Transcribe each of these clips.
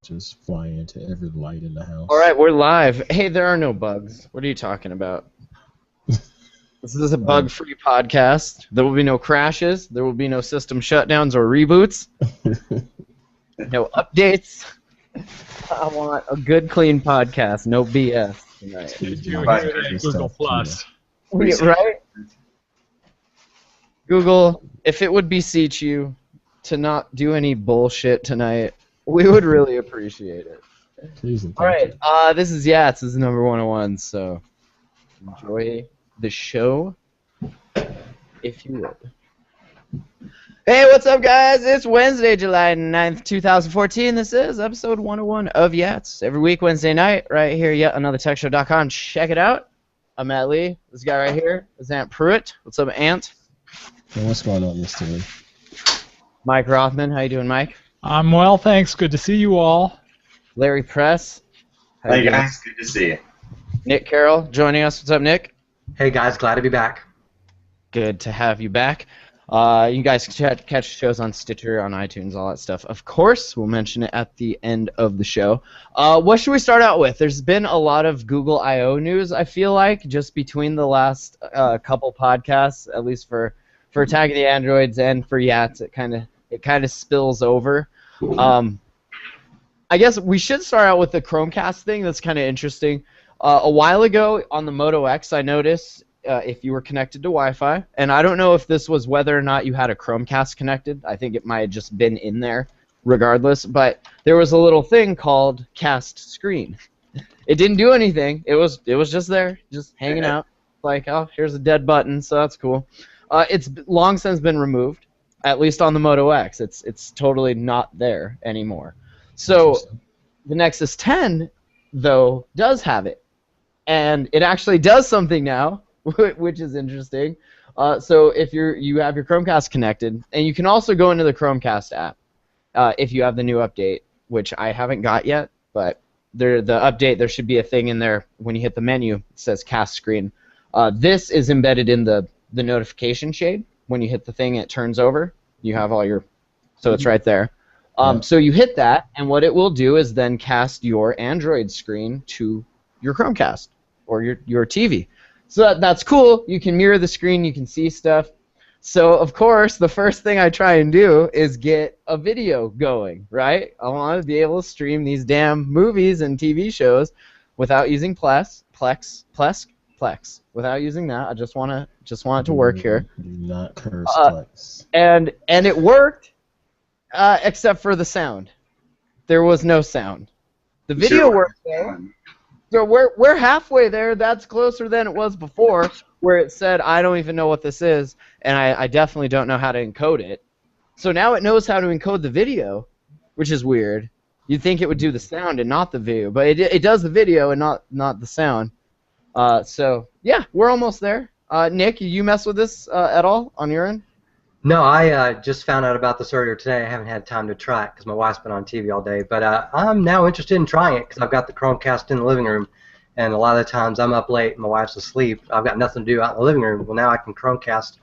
just fly into every light in the house. All right, we're live. Hey, there are no bugs. What are you talking about? This is a bug-free podcast. There will be no crashes. There will be no system shutdowns or reboots. No updates. I want a good, clean podcast. No BS tonight. Google Plus. Right? Google, if it would beseech you to not do any bullshit tonight, we would really appreciate it. All right, this is YATS. This is number 101, so enjoy the show, if you would. Hey, what's up, guys? It's Wednesday, July 9th, 2014. This is episode 101 of YATS. Every week, Wednesday night, right here, YetAnotherTechShow.com. Check it out. I'm Matt Lee. This guy right here is Aunt Pruitt. What's up, Aunt? Hey, what's going on, Mr. Lee? Mike Rothman. How you doing, Mike? I'm well, thanks. Good to see you all. Larry Press. Hey, guys. Good to see you. Nick Carroll joining us. What's up, Nick? Hey, guys. Glad to be back. Good to have you back. You guys can catch shows on Stitcher, on iTunes, all that stuff. Of course, we'll mention it at the end of the show. What should we start out with? There's been a lot of Google I/O news, I feel like, just between the last couple podcasts, at least for Tagging the Androids and for YATS. It kind of spills over. I guess we should start out with the Chromecast thing. That's kind of interesting. A while ago on the Moto X, I noticed if you were connected to Wi-Fi, and I don't know if this was whether or not you had a Chromecast connected. I think it might have just been in there regardless, but there was a little thing called Cast Screen. It didn't do anything. It was just there, just hanging out. Like, oh, here's a dead button, so that's cool. It's long since been removed, at least on the Moto X. It's totally not there anymore. So the Nexus 10, though, does have it, and it actually does something now, which is interesting. So if you have your Chromecast connected, and you can also go into the Chromecast app if you have the new update, which I haven't got yet, but the update, there should be a thing in there when you hit the menu. It says Cast Screen. This is embedded in the notification shade. When you hit the thing, it turns over. You have all your, so it's right there. So you hit that, and what it will do is then cast your Android screen to your Chromecast or your TV. So that's cool. You can mirror the screen. You can see stuff. So, of course, the first thing I try and do is get a video going, right? I want to be able to stream these damn movies and TV shows without using Plex. Without using that, I just want it to work here. Do not curse Plex. And it worked, except for the sound. There was no sound. The video worked though. So we're halfway there. That's closer than it was before, where it said, I don't even know what this is, and I definitely don't know how to encode it. So now it knows how to encode the video, which is weird. You'd think it would do the sound and not the video, but it does the video and not the sound. So, yeah, we're almost there. Nick, you mess with this at all on your end? No, I just found out about this earlier today. I haven't had time to try it because my wife's been on TV all day. But I'm now interested in trying it because I've got the Chromecast in the living room. And a lot of the times I'm up late and my wife's asleep. I've got nothing to do out in the living room. Well, now I can Chromecast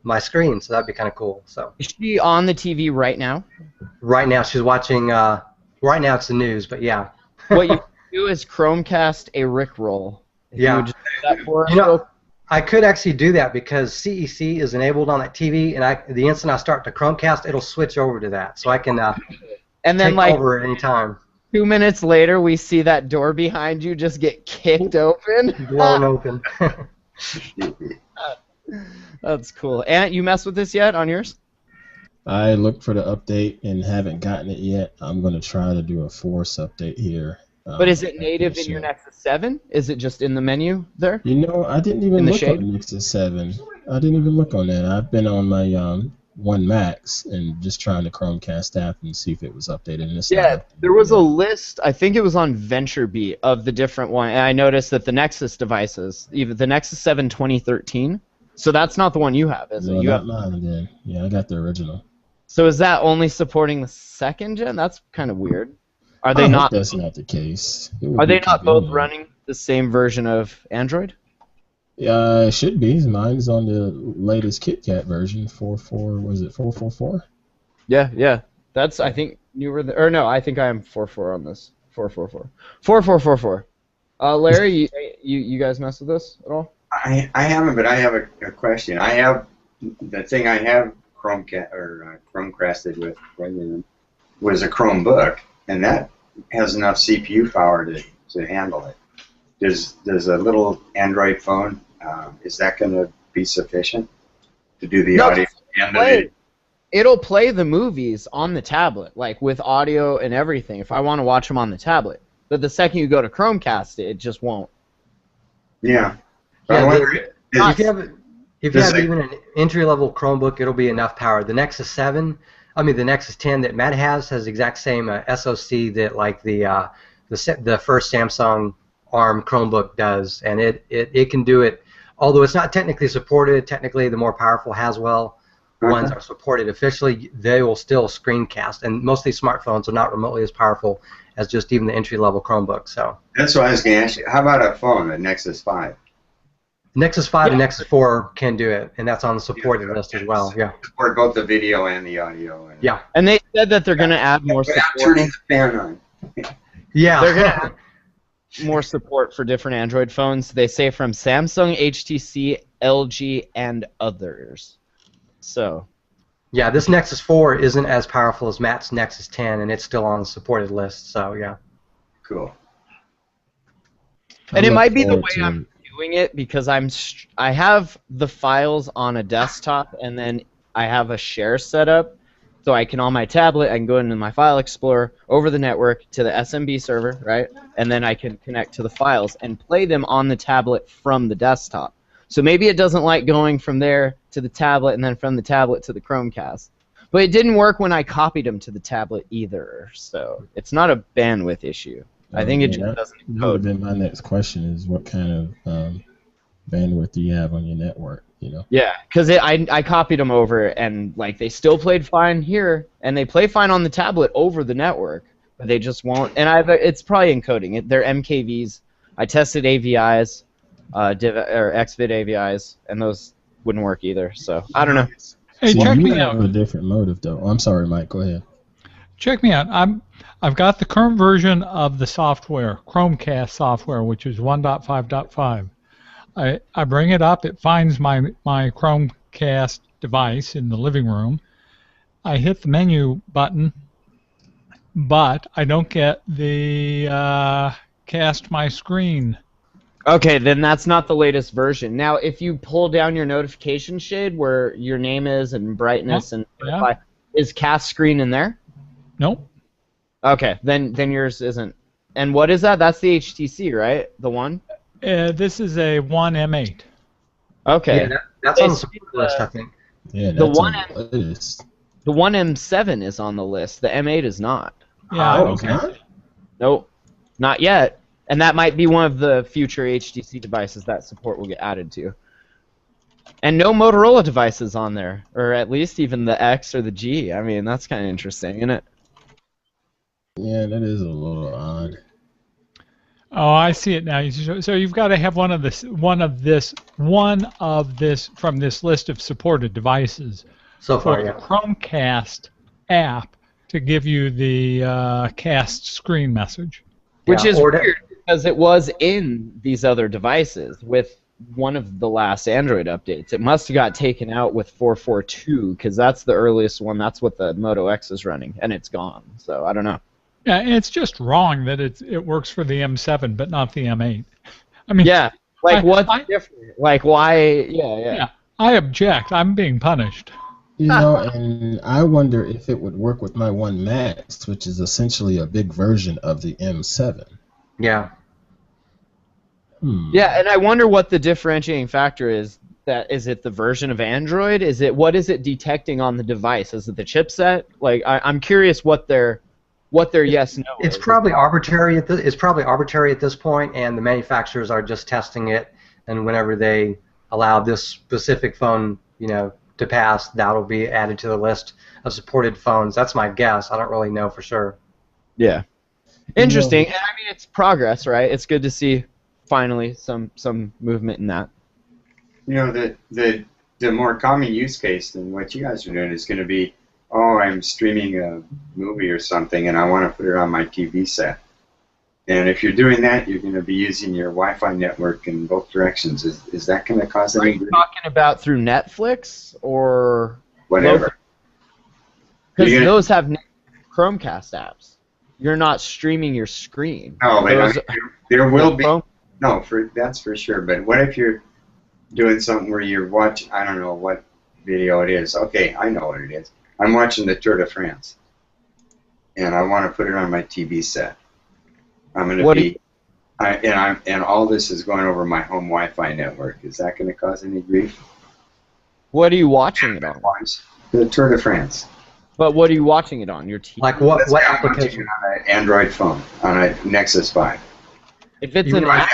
my screen, so that'd be kind of cool. So. Is she on the TV right now? Right now she's watching, right now it's the news, but yeah. What you do is Chromecast a Rickroll. Yeah. You would just do that for us. You know, I could actually do that because CEC is enabled on that TV, and the instant I start the Chromecast, it'll switch over to that, so I can and then, take over at any time. 2 minutes later, we see that door behind you just get kicked open. Blown open. That's cool. Ant, you messed with this yet on yours? I looked for the update and haven't gotten it yet. I'm going to try to do a force update here. But is it native in your Nexus 7? Is it just in the menu there? You know, I didn't even look on Nexus 7. I didn't even look on that. I've been on my One Max and just trying the Chromecast app and see if it was updated. And yeah, there was a list, I think it was on VentureBeat, of the different ones. And I noticed that the Nexus devices, even the Nexus 7 2013, so that's not the one you have, is it? No, you not have mine then. Yeah, I got the original. So is that only supporting the second gen? That's kind of weird. Are they I not? hope that's not the case. Are they not both running the same version of Android? It should be. Mine's on the latest KitKat version, 4.4. Was it 4.4.4? Yeah. That's, I think, newer than, or no, I think I am 4.4 on this. 4.4.4. 4.4.4.4. Larry, you guys mess with this at all? I haven't, but I have a question. I have the thing I have Chromecasted with was a Chromebook, and that has enough CPU power to handle it. Does a little Android phone, is that going to be sufficient to do the audio and the video? It'll play the movies on the tablet, like with audio and everything, if I want to watch them on the tablet. But the second you go to Chromecast it just won't. Yeah. If you have even an entry-level Chromebook, it'll be enough power. The Nexus 7, the Nexus 10 that Matt has the exact same SoC that like the first Samsung ARM Chromebook does, and it can do it. Although it's not technically supported, technically the more powerful Haswell ones are supported officially, they will still screencast, and most of these smartphones are not remotely as powerful as just even the entry-level Chromebook. So that's what I was going to ask you. How about a phone, a Nexus 5? Nexus 5 and Nexus 4 can do it, and that's on the supported list as well. Yeah. Support both the video and the audio. Yeah. And they said that they're going to add more support. Without turning the fan on. Yeah. They're going to add more support for different Android phones. They say from Samsung, HTC, LG, and others. So. Yeah, this Nexus 4 isn't as powerful as Matt's Nexus 10, and it's still on the supported list. So yeah. Cool. And it might be the way I'm doing it because I have the files on a desktop, and then I have a share setup, so I can on my tablet I can go into my file explorer over the network to the SMB server, right? And then I can connect to the files and play them on the tablet from the desktop. So maybe it doesn't like going from there to the tablet and then from the tablet to the Chromecast. But it didn't work when I copied them to the tablet either. So it's not a bandwidth issue. I think it just doesn't encode. That would have been my next question: is what kind of bandwidth do you have on your network? You know? Yeah, because I copied them over, and like they still played fine here, and they play fine on the tablet over the network, but they just won't. And it's probably encoding. They're MKVs. I tested AVIs, or XVID AVIs, and those wouldn't work either. So I don't know. Hey, So check you me have out. a different motive, though. Oh, I'm sorry, Mike. Go ahead. Check me out. I've got the current version of the software, Chromecast software, which is 1.5.5. I bring it up. It finds my Chromecast device in the living room. I hit the menu button, but I don't get the cast my screen. Okay, then that's not the latest version. Now, if you pull down your notification shade where your name is and brightness is cast screen in there? Nope. Okay, then yours isn't. And what is that? That's the HTC, right? The one? This is a 1M8. Okay. Yeah, that's on the support list, I think. Yeah, The that's one on the list. The 1M7 is on the list. The M8 is not. Yeah. Okay. Nope, not yet. And that might be one of the future HTC devices that support will get added to. And no Motorola devices on there, or at least even the X or the G. I mean, that's kind of interesting, isn't it? Yeah, that is a little odd. Oh, I see it now. So you've got to have one of this from this list of supported devices. So far, for yeah. the Chromecast app to give you the cast screen message. Which Yeah, is or weird because it was in these other devices with one of the last Android updates. It must have got taken out with 4.4.2 because that's the earliest one. That's what the Moto X is running, and it's gone. So I don't know. Yeah, and it's just wrong that it works for the M7 but not the M8. I mean, Yeah, like what's different? Like why? Yeah. I object. I'm being punished. You know, and I wonder if it would work with my One Max, which is essentially a big version of the M7. Yeah. Yeah, and I wonder what the differentiating factor is. Is it the version of Android? What is it detecting on the device? Is it the chipset? Like I'm curious what their yes no. It's probably arbitrary at this point, and the manufacturers are just testing it. And whenever they allow this specific phone, to pass, that'll be added to the list of supported phones. That's my guess. I don't really know for sure. Yeah. Interesting. And I mean, it's progress, right? It's good to see finally some movement in that. The more common use case than what you guys are doing is going to be oh, I'm streaming a movie or something and I want to put it on my TV set. And if you're doing that, you're going to be using your Wi-Fi network in both directions. Is that going to cause any? Are you talking about through Netflix or whatever? Because those have Chromecast apps. You're not streaming your screen. No, but I mean, there will be. No, that's for sure. But what if you're doing something where you're watching? I don't know what video it is. Okay, I know what it is. I'm watching the Tour de France, and I want to put it on my TV set. I'm going to be, and all this is going over my home Wi-Fi network. Is that going to cause any grief? What are you watching it on? The Tour de France. But what are you watching it on? Your TV? Like what application? On an Android phone, on a Nexus 5. If it's an app,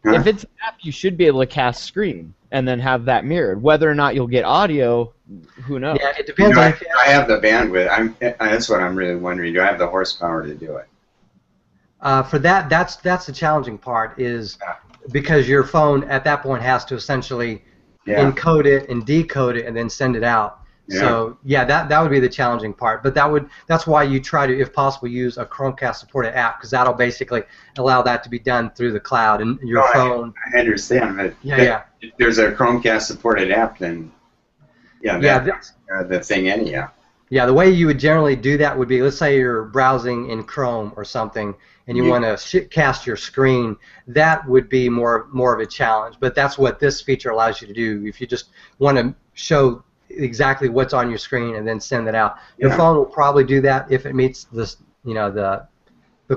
if it's an app, you should be able to cast screen and then have that mirrored. Whether or not you'll get audio, who knows? Yeah, it depends. I have the bandwidth. That's what I'm really wondering. Do I have the horsepower to do it? For that, that's the challenging part, is because your phone at that point has to essentially encode it and decode it and then send it out. Yeah. So yeah, that would be the challenging part. But that's why you try to, if possible, use a Chromecast supported app, because that'll basically allow that to be done through the cloud and your phone. I understand, but if there's a Chromecast supported app, then that's the thing anyhow. Yeah, the way you would generally do that would be, let's say you're browsing in Chrome or something, and you want to cast your screen. That would be more of a challenge. But that's what this feature allows you to do. If you just want to show exactly what's on your screen and then send it out, your phone will probably do that if it meets this, the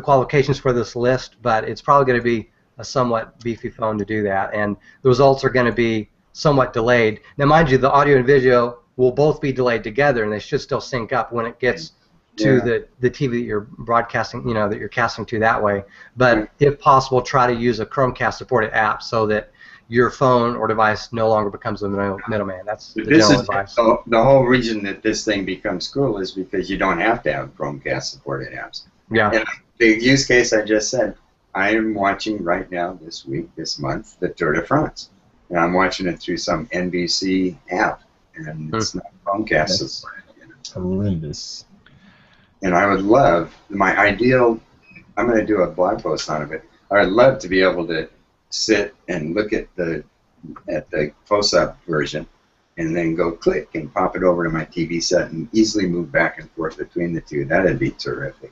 qualifications for this list. But it's probably going to be a somewhat beefy phone to do that, and the results are going to be somewhat delayed. Now, mind you, the audio and video will both be delayed together, and they should still sync up when it gets to the TV that you're broadcasting, that you're casting to that way. But if possible, try to use a Chromecast supported app so that your phone or device no longer becomes the middleman. That's the general advice. So the whole reason that this thing becomes cool is because you don't have to have Chromecast supported apps. Yeah. And the use case I just said, I am watching right now this month, the Tour de France. And I'm watching it through some NBC app, and it's not Chromecast supported. Horrendous. And I would love, I'm going to do a blog post on it, I would love to be able to sit and look at the close-up version and then go click and pop it over to my TV set and easily move back and forth between the two. That'd be terrific.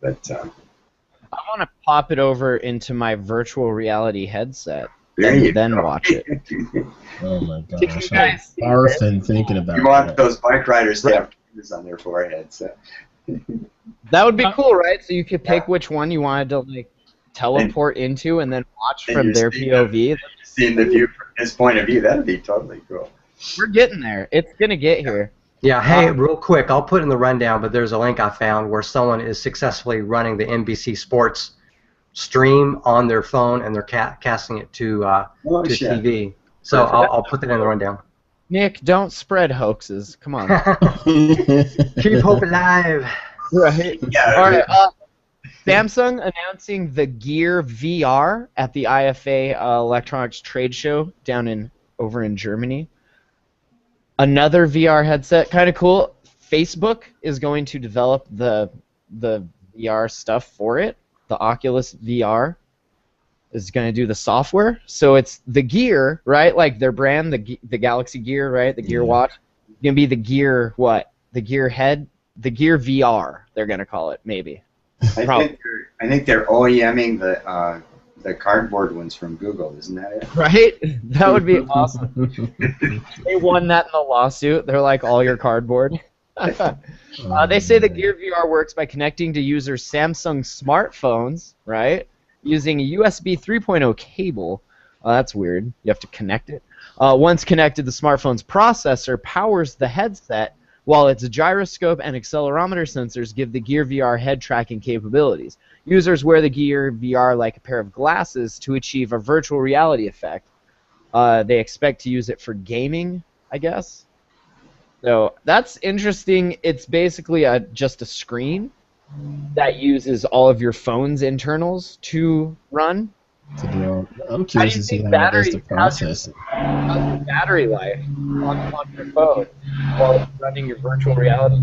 But I want to pop it over into my virtual reality headset and then watch it. Oh my gosh, I'm barfing thinking about it. You want those bike riders to have cameras on their foreheads. So. That would be cool, right? So you could pick which one you wanted to teleport into and then watch from their POV. Seeing the view from his point of view, that'd be totally cool. We're getting there. It's gonna get here. Yeah, hey, real quick, I'll put in the rundown, but there's a link I found where someone is successfully running the NBC Sports stream on their phone, and they're casting it to TV. So I'll put that in the rundown. Nick, don't spread hoaxes. Come on. Keep hope alive. Right. Yeah. All right. Samsung announcing the Gear VR at the IFA Electronics Trade Show over in Germany. Another VR headset, kind of cool. Facebook is going to develop the VR stuff for it. The Oculus VR is going to do the software. So it's the Gear, right? Like their brand, the Galaxy Gear, right? The Gear Watch. It's going to be the Gear what? The Gear Head? The Gear VR, they're going to call it, maybe. I think they're OEMing the cardboard ones from Google, isn't that it? Right? That would be awesome. They won that in the lawsuit. They're like, all your cardboard. They say the Gear VR works by connecting to users' Samsung smartphones, right? Using a USB 3.0 cable. That's weird. You have to connect it. Once connected, the smartphone's processor powers the headset, while its gyroscope and accelerometer sensors give the Gear VR head tracking capabilities. Users wear the Gear VR like a pair of glasses to achieve a virtual reality effect. They expect to use it for gaming, I guess. So that's interesting. It's basically just a screen that uses all of your phone's internals to run. To do all, I'm How do curious you to see think how it does to battery? How's process it. your battery life on your phone while running your virtual reality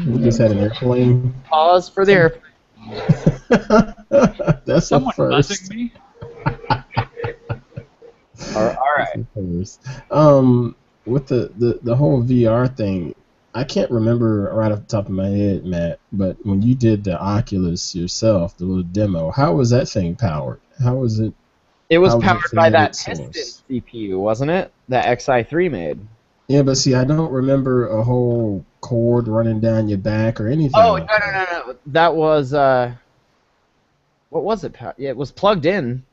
We just had an airplane. Pause for the airplane. That's a Someone buzzing first. me? All That's right. a first. With the whole VR thing, I can't remember right off the top of my head, Matt, but when you did the Oculus yourself, the little demo, how was that thing powered? How was it? It was How was it powered by from that its piston source? CPU, wasn't it? That Xi3 made. Yeah, but see, I don't remember a whole cord running down your back or anything Oh like that. no! That was what was it? Yeah, it was plugged in.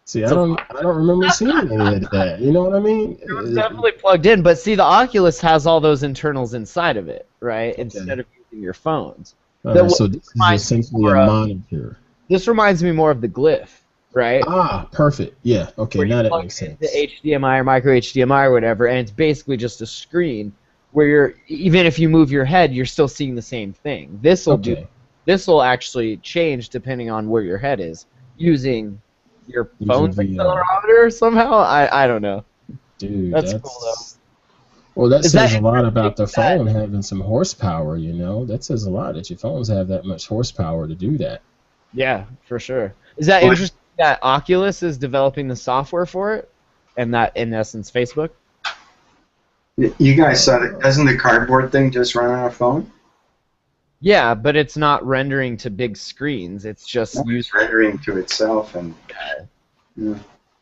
See, So I don't remember seeing any of that. You know what I mean? it was definitely plugged in, but see, the Oculus has all those internals inside of it, right? Okay. Instead of using your phones. All That right, so this is reminds me essentially a more of- monitor. This reminds me more of the Glyph, right? Ah, perfect. Yeah. Okay, Where you now that plug makes it into sense. HDMI or micro HDMI or whatever, and it's basically just a screen where you're even if you move your head, you're still seeing the same thing. This will actually change depending on where your head is using your phone's Using VR. accelerometer somehow. I don't know. Dude, That's cool though. Well, that Is says that a lot about the interesting that- phone having some horsepower, you know? That says a lot that your phones have that much horsepower to do that. Yeah, for sure. Is that interesting that Oculus is developing the software for it, and that in essence Facebook? You guys saw that? Doesn't the cardboard thing just run on a phone? Yeah, but it's not rendering to big screens. It's just It's rendering to itself, and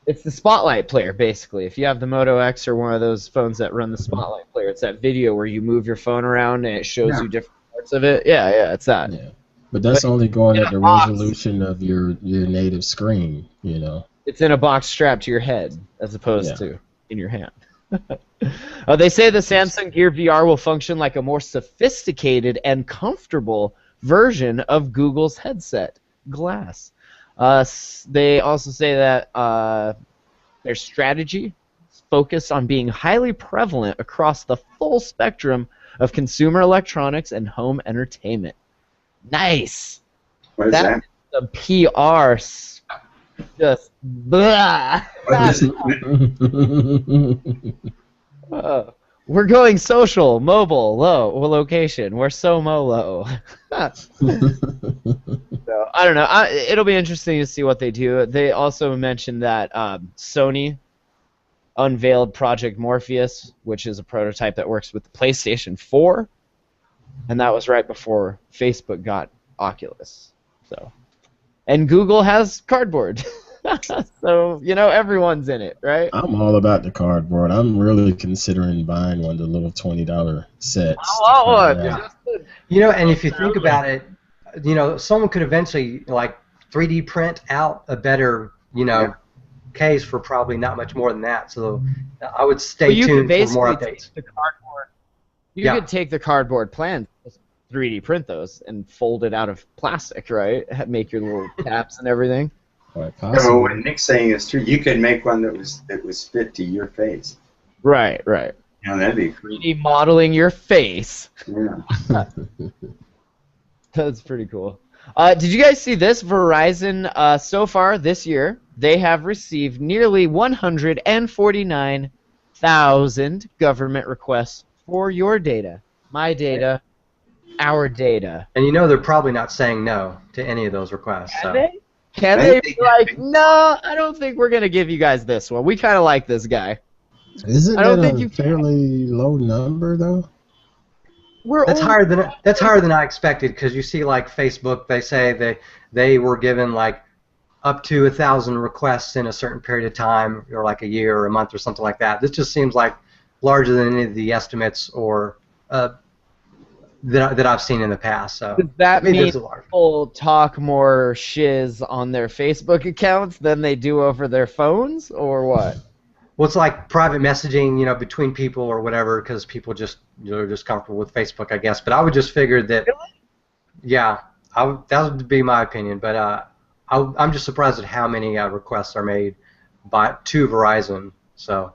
it's the Spotlight player, basically. If you have the Moto X or one of those phones that run the Spotlight player, it's that video where you move your phone around and it shows you different parts of it. Yeah, it's that. Yeah. But that's only going at the resolution of your native screen, you know? It's in a box strapped to your head as opposed to in your hand. They say the Samsung Gear VR will function like a more sophisticated and comfortable version of Google's headset, Glass. They also say that their strategy is focused on being highly prevalent across the full spectrum of consumer electronics and home entertainment. Nice. What is that? The PR just blah. We're going social, mobile, location. We're so molo. So, I don't know. It'll be interesting to see what they do. They also mentioned that Sony unveiled Project Morpheus, which is a prototype that works with the PlayStation 4, and that was right before Facebook got Oculus. So, and Google has Cardboard. So, you know, everyone's in it, right? I'm all about the cardboard. I'm really considering buying one of the little $20 sets. I want one. You know, and if you think about it, you know, someone could eventually like 3D print out a better, you know, case for probably not much more than that. So I would stay tuned for more updates. You could take the cardboard plans, 3D print those, and fold it out of plastic, right? Make your little caps and everything. Quite Yeah, possible. but what Nick's saying is true. You could make one that was fit to your face. Right. You know, that'd be cool. 3D modeling your face. Yeah. That's pretty cool. Did you guys see this? Verizon, so far this year, they have received nearly 149,000 government requests for your data, my data, our data. And you know they're probably not saying no to any of those requests. Can they? Can they be like, no, I don't think we're going to give you guys this one. We kind of like this guy. Isn't I don't that think a you fairly low number, though? That's higher than I expected, because you see, like Facebook, they say they were given like up to 1,000 requests in a certain period of time, or like a year or a month or something like that. This just seems like larger than any of the estimates or that I've seen in the past. So does that mean people talk more shiz on their Facebook accounts than they do over their phones, or what? Well, it's like private messaging, you know, between people or whatever, because people just, you know, are just comfortable with Facebook, I guess. But I would just figure that, yeah, that would be my opinion. But I'm just surprised at how many requests are made to Verizon. So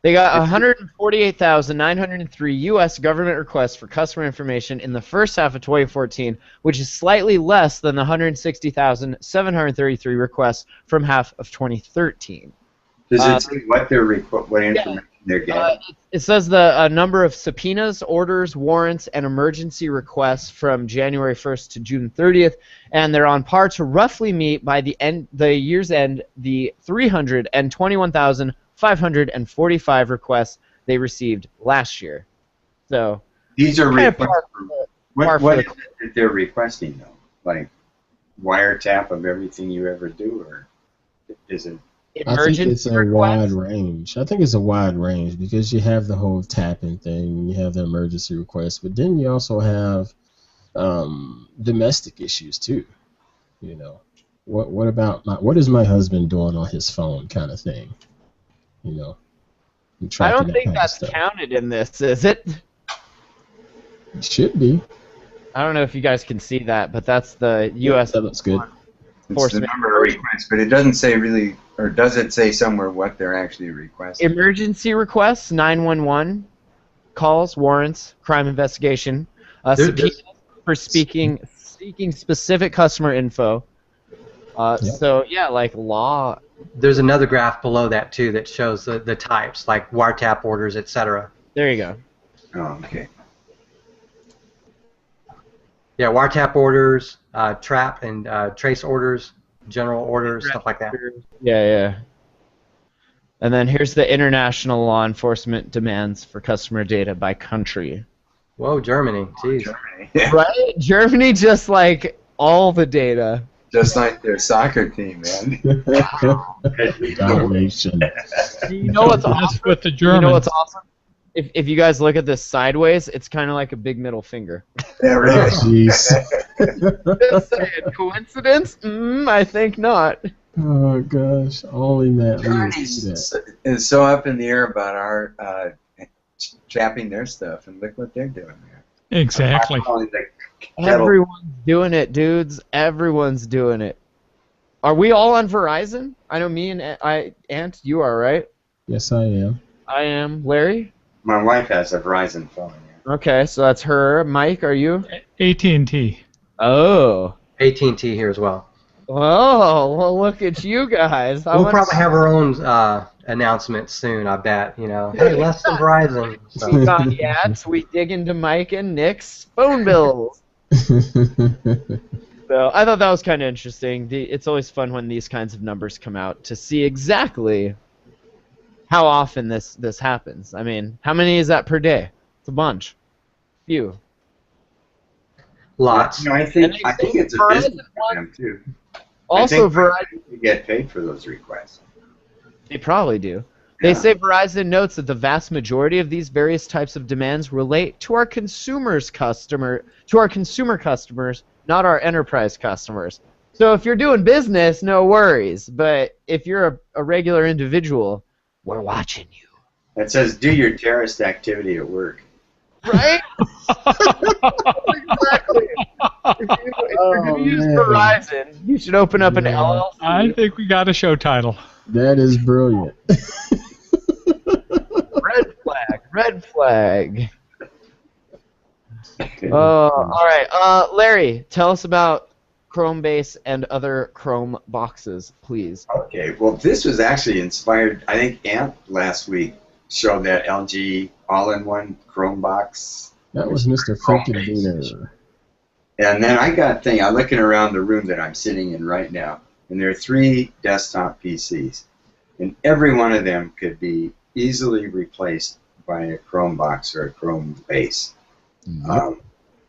They got 148,903 U.S. government requests for customer information in the first half of 2014, which is slightly less than the 160,733 requests from half of 2013. Does it say what information they're getting? It says the number of subpoenas, orders, warrants, and emergency requests from January 1st to June 30th, and they're on par to roughly meet by the year's end the 321,545 requests they received last year. So these are requests. What for is it that they're requesting though? Like wiretap of everything you ever do, or is it? I think it's a wide range. I think it's a wide range because you have the whole tapping thing, you have the emergency request, but then you also have domestic issues too. You know, what about what is my husband doing on his phone, kind of thing. You know, I don't think that's counted in this, is it? It should be. I don't know if you guys can see that, but that's the U.S. That looks good. It's the number of requests, but it doesn't say really, or does it say somewhere what they're actually requesting? Emergency requests, 911 calls, warrants, crime investigation, subpoenas for seeking specific customer info. So yeah, like law. There's another graph below that too that shows the types, like wiretap orders, etc. There you go. Oh, okay. Yeah, wiretap orders, trap and trace orders, general orders, stuff like that. Yeah. And then here's the international law enforcement demands for customer data by country. Whoa, Germany, jeez. Germany. Right? Germany just like all the data. Just like their soccer team, man. Domination. You know what's awesome? With the Germans. You know what's awesome? If you guys look at this sideways, it's kind of like a big middle finger. Yeah, really. Jeez. Just saying. Coincidence? I think not. Oh gosh, only Matt Lee would Germany see that. is so up in the air about our trapping their stuff, and look what they're doing there. Exactly. Everyone's doing it, dudes. Everyone's doing it. Are we all on Verizon? I know me and Ant, you are, right? Yes, I am. I am. Larry? My wife has a Verizon phone. Yeah. Okay, so that's her. Mike, are you? AT&T. Oh. AT&T here as well. Oh, well, look at you guys. We'll probably have our own announcement soon, I bet. You know, hey, less than Verizon. So. We got YATS. We dig into Mike and Nick's phone bills. So I thought that was kind of interesting. It's always fun when these kinds of numbers come out to see exactly how often this happens. I mean, how many is that per day? It's a bunch. Few. Lots. You know, I think it's a business for them too. Also, Verizon. They get paid for those requests. They probably do. They say Verizon notes that the vast majority of these various types of demands relate to our consumer customers, not our enterprise customers. So if you're doing business, no worries. But if you're a regular individual, we're watching you. It says, do your terrorist activity at work. Right? Exactly. If you're going to use Verizon, you should open up an LLC. I think we got a show title. That is brilliant. Red flag. Red flag. All right. Larry, tell us about Chromebase and other Chrome boxes, please. Okay. Well, this was actually inspired. I think Ant last week showed that LG all-in-one Chrome box. That was Mr. Frankenbeaner. And then I'm looking around the room that I'm sitting in right now, and there are 3 desktop PCs, and every one of them could be easily replaced by a Chrome box or a Chromebase. Yep.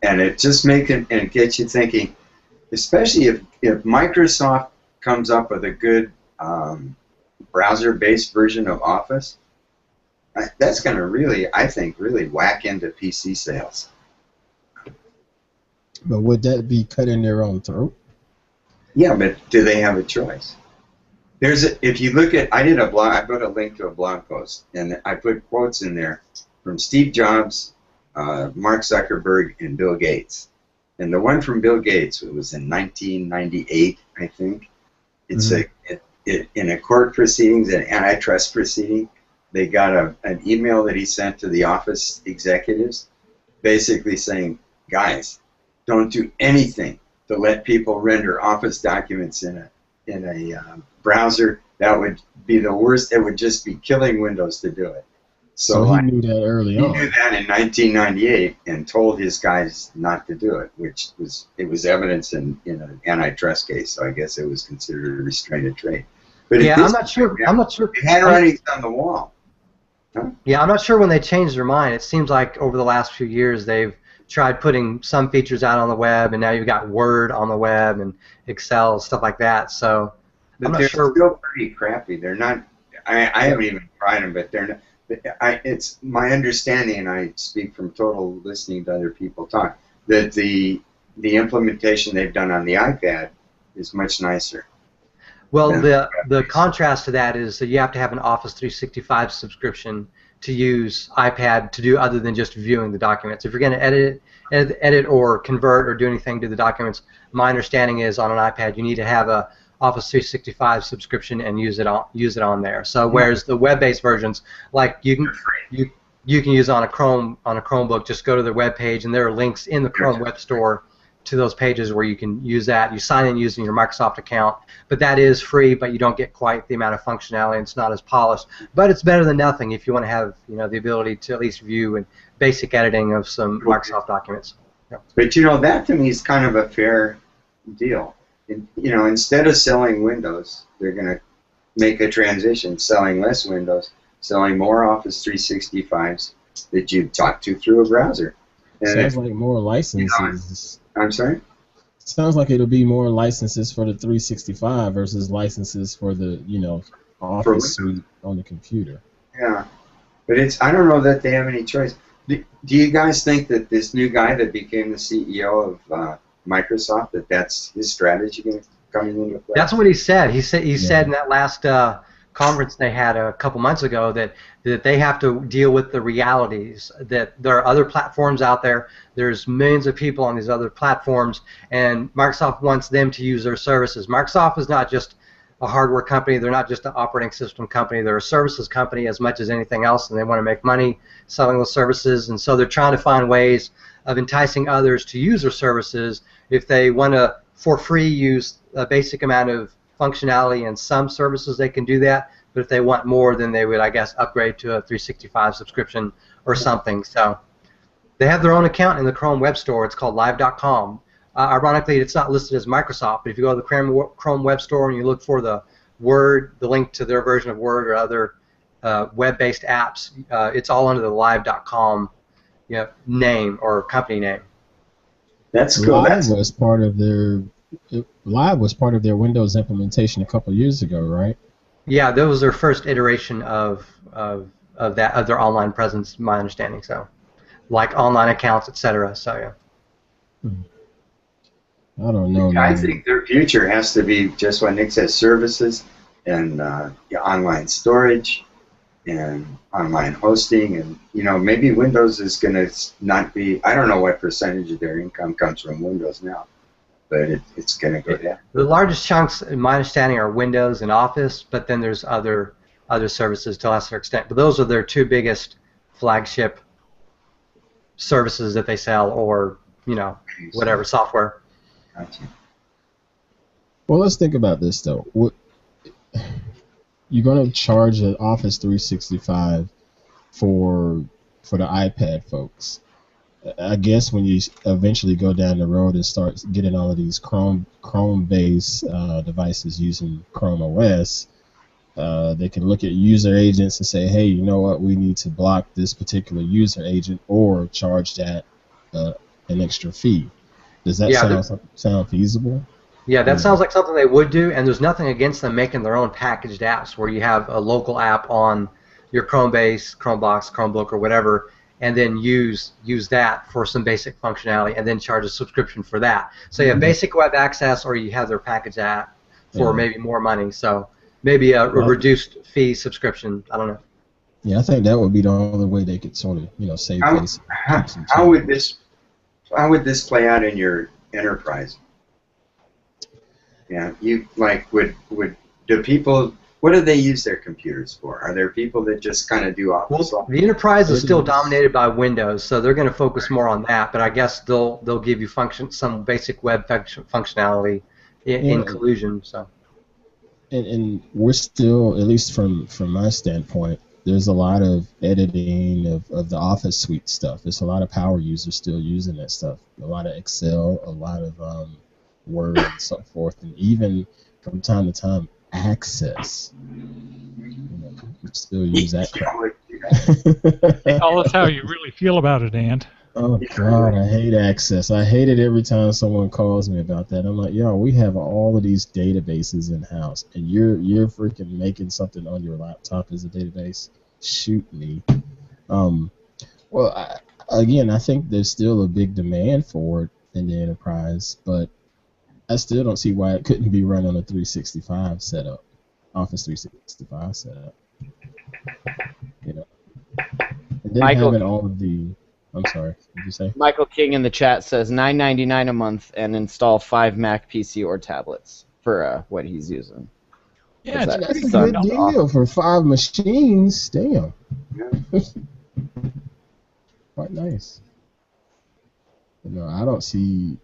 And it just gets you thinking, especially if Microsoft comes up with a good browser-based version of Office, that's going to really, I think, really whack into PC sales. But would that be cutting their own throat? Yeah, but do they have a choice? If you look at, I put a link to a blog post, and I put quotes in there from Steve Jobs, Mark Zuckerberg, and Bill Gates. And the one from Bill Gates, it was in 1998, I think. It's in a court proceedings, an antitrust proceeding. they got an email that he sent to the Office executives, basically saying, guys, don't do anything to let people render Office documents in a browser. That would be the worst. It would just be killing Windows to do it. So he knew that early on. He knew that in 1998 and told his guys not to do it, which was evidence in an antitrust case. So I guess it was considered a restraint of trade. But yeah, I'm not sure. It had writings on the wall. Huh? Yeah, I'm not sure when they changed their mind. It seems like over the last few years they've tried putting some features out on the web, and now you've got Word on the web and Excel, stuff like that. So but I'm not they're sure. still pretty crappy. They're not. I haven't even tried them, but they're not. It's my understanding, and I speak from total listening to other people talk, that the implementation they've done on the iPad is much nicer. Well, the contrast to that is that you have to have an Office 365 subscription to use iPad to do other than just viewing the documents. If you're going to edit or convert or do anything to the documents, my understanding is on an iPad you need to have a Office 365 subscription and use it on there. So whereas the web-based versions, like you can use on a Chromebook, just go to their web page and there are links in the Chrome Web Store to those pages where you can use that. You sign in using your Microsoft account, but that is free, but you don't get quite the amount of functionality, and it's not as polished. But it's better than nothing if you want to have the ability to at least view and basic editing of some Microsoft documents. Yep. But that to me is kind of a fair deal. Instead of selling Windows, they're going to make a transition, selling less Windows, selling more Office 365s that you talk to through a browser. And sounds like more licenses. I'm sorry? Sounds like it'll be more licenses for the 365 versus licenses for the, Office suite on the computer. Yeah. But I don't know that they have any choice. Do you guys think that this new guy that became the CEO of Microsoft, that's his strategy coming into play? That's what he said. He said in that last conference they had a couple months ago that they have to deal with the realities that there are other platforms out there. There's millions of people on these other platforms, and Microsoft wants them to use their services. Microsoft is not just a hardware company. They're not just an operating system company. They're a services company as much as anything else, and they want to make money selling those services. And so they're trying to find ways of enticing others to use their services. If they want to, for free, use a basic amount of functionality in some services, they can do that. But if they want more, then they would, I guess, upgrade to a 365 subscription or something. So they have their own account in the Chrome Web Store. It's called live.com. Ironically, it's not listed as Microsoft, but if you go to the Chrome Web Store and you look for the link to their version of Word or other web-based apps, it's all under the live.com name or company name. That's cool. Live was part of their Windows implementation a couple years ago, right? Yeah, that was their first iteration of their online presence, my understanding. So, like online accounts, etc. So yeah. I don't know. I think their future has to be just what Nick says: services and online storage and online hosting, and maybe Windows is going to not be. I don't know what percentage of their income comes from Windows now, but it's going to go down. The largest chunks, in my understanding, are Windows and Office, but then there's other services to a lesser extent. But those are their two biggest flagship services that they sell, or whatever software. Gotcha. Well, let's think about this though. You're going to charge an Office 365 for the iPad folks. I guess when you eventually go down the road and start getting all of these Chrome-based devices using Chrome OS, they can look at user agents and say, hey, you know what, we need to block this particular user agent or charge that an extra fee. Does that sound feasible? Yeah, that sounds like something they would do, and there's nothing against them making their own packaged apps where you have a local app on your Chromebase, Chromebox, Chromebook, or whatever, and then use that for some basic functionality and then charge a subscription for that. So you have basic web access, or you have their packaged app for maybe more money. So maybe a reduced fee subscription. I don't know. Yeah, I think that would be the only way they could sort of save face. How would this play out in your enterprise? Yeah, would do people What do they use their computers for? Are there people that just kind of do office? Well, the enterprise is still dominated by Windows, so they're going to focus more on that. But I guess they'll give you some basic web functionality in collusion. So. And we're still, at least from my standpoint, there's a lot of editing of the Office suite stuff. There's a lot of power users still using that stuff. A lot of Excel, a lot of Word, and so forth, and even from time to time, Access. We still use that crap. Tell us how you really feel about it, Ant. Oh God, I hate Access. I hate it every time someone calls me about that. I'm like, yo, we have all of these databases in house, and you're freaking making something on your laptop as a database. Shoot me. Well, again, I think there's still a big demand for it in the enterprise, but I still don't see why it couldn't be run on a 365 setup, Office 365 setup. You know, and then having all of the. I'm sorry. What did you say? Michael King in the chat says $9.99 a month and install 5 Mac PC or tablets for what he's using. Yeah, that's a good deal for 5 machines. Damn. Yeah. Quite nice. But no, I don't see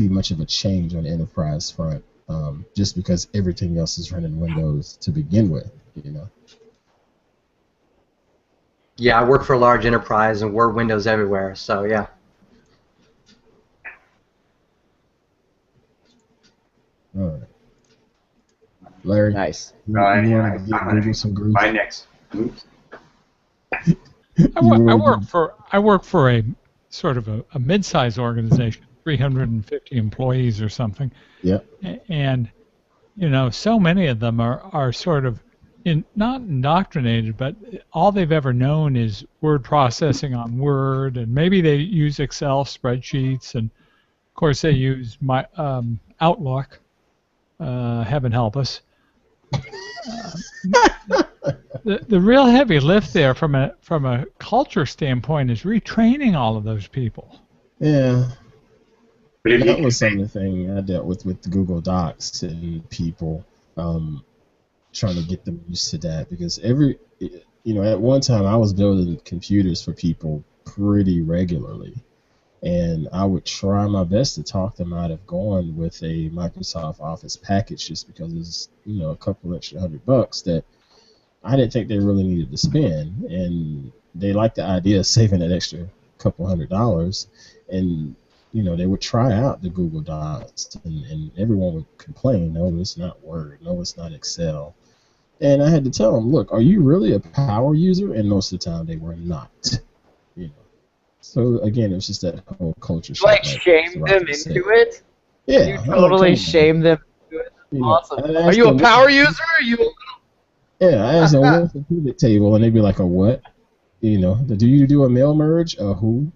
much of a change on the enterprise front, just because everything else is running Windows to begin with, you know. Yeah, I work for a large enterprise, and we're Windows everywhere, so yeah. All right. Larry. Nice. You want to give Google some grief? My next. Oops. I work for a sort of a mid-sized organization, 350 employees or something. Yeah. And you know, so many of them are sort of not indoctrinated, but all they've ever known is word processing on Word, and maybe they use Excel spreadsheets, and of course they use my Outlook. Heaven help us. The real heavy lift there from a culture standpoint is retraining all of those people. Yeah. That was some of the thing I dealt with the Google Docs and people trying to get them used to that, because at one time I was building computers for people pretty regularly, and I would try my best to talk them out of going with a Microsoft Office package just because it's a couple extra $100 that I didn't think they really needed to spend, and they liked the idea of saving that extra couple $100, and they would try out the Google Docs, and everyone would complain, no, it's not Word, no, it's not Excel. And I had to tell them, look, are you really a power user? And most of the time they were not. So again, it was just that whole culture shock. Like shamed them into it? Yeah. You totally shamed them into it? Awesome. Are you a power user? Or are you? Yeah, I asked them, what's the pivot table? And they'd be like, a what? Do you do a mail merge? A who?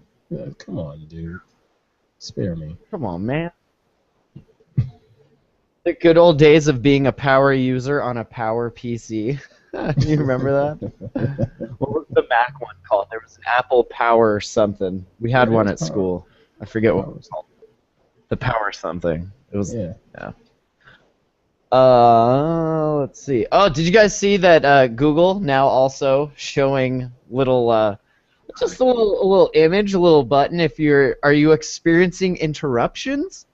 Come on, dude. Spare me. Come on, man. The good old days of being a power user on a power PC. Do you remember that? What was the Mac one called? There was an Apple Power something. We had one at school. I forget what it was called. The Power something. It was. Yeah. Let's see. Oh, did you guys see that Google now also showing little just a little image, a little button if are you experiencing interruptions?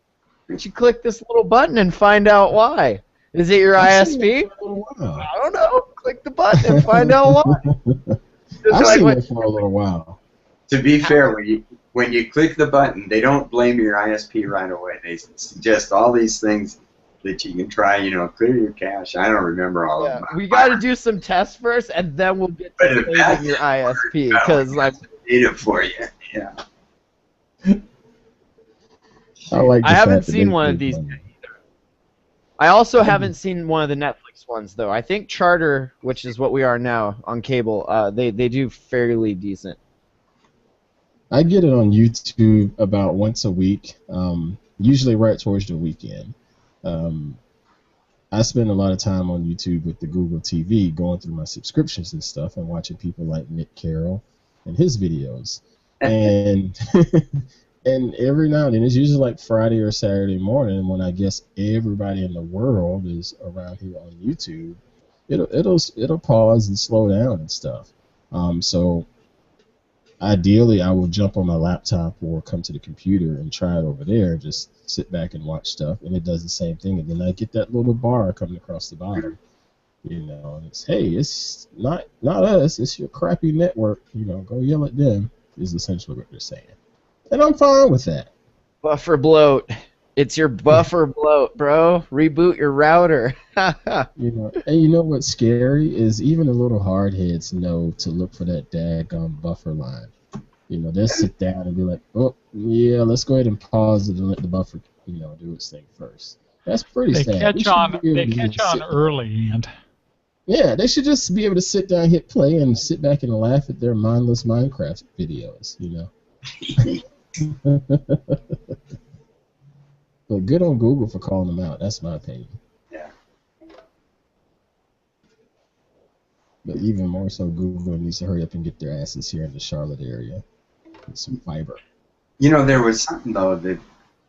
You should click this little button and find out why. Is it your ISP? I don't know. Click the button and find out why. I've seen it for a little while. To be fair, when you click the button, they don't blame your ISP right away. They suggest all these things that you can try, clear your cache. I don't remember all of them. We got to do some tests first, and then we'll get to blaming your ISP, because I'm data for you. Yeah. I haven't seen one of these yet either. I also haven't seen one of the Netflix ones, though. I think Charter, which is what we are now on cable, they do fairly decent. I get it on YouTube about once a week, usually right towards the weekend. I spend a lot of time on YouTube with the Google TV, going through my subscriptions and stuff, and watching people like Nick Carroll and his videos. And and every now and then, it's usually like Friday or Saturday morning when I guess everybody in the world is around here on YouTube. it'll pause and slow down and stuff. So ideally, I will jump on my laptop or come to the computer and try it over there. Just sit back and watch stuff, and it does the same thing. And then I get that little bar coming across the bottom. You know, and it's, hey, it's not us, it's your crappy network. You know, go yell at them. Is essentially what they're saying, and I'm fine with that. Buffer bloat. It's your buffer bloat, bro. Reboot your router. You know, and you know what's scary is even the little hardheads know to look for that daggone buffer line. You know, they'll sit down and be like, oh, yeah, let's go ahead and pause it and let the buffer, you know, do its thing first. That's pretty They sad. catch on. They catch on early, and yeah, they should just be able to sit down, hit play, and sit back and laugh at their mindless Minecraft videos. You know. But good on Google for calling them out. That's my opinion. Yeah. But even more so, Google needs to hurry up and get their asses here in the Charlotte area with some fiber. You know, there was something though that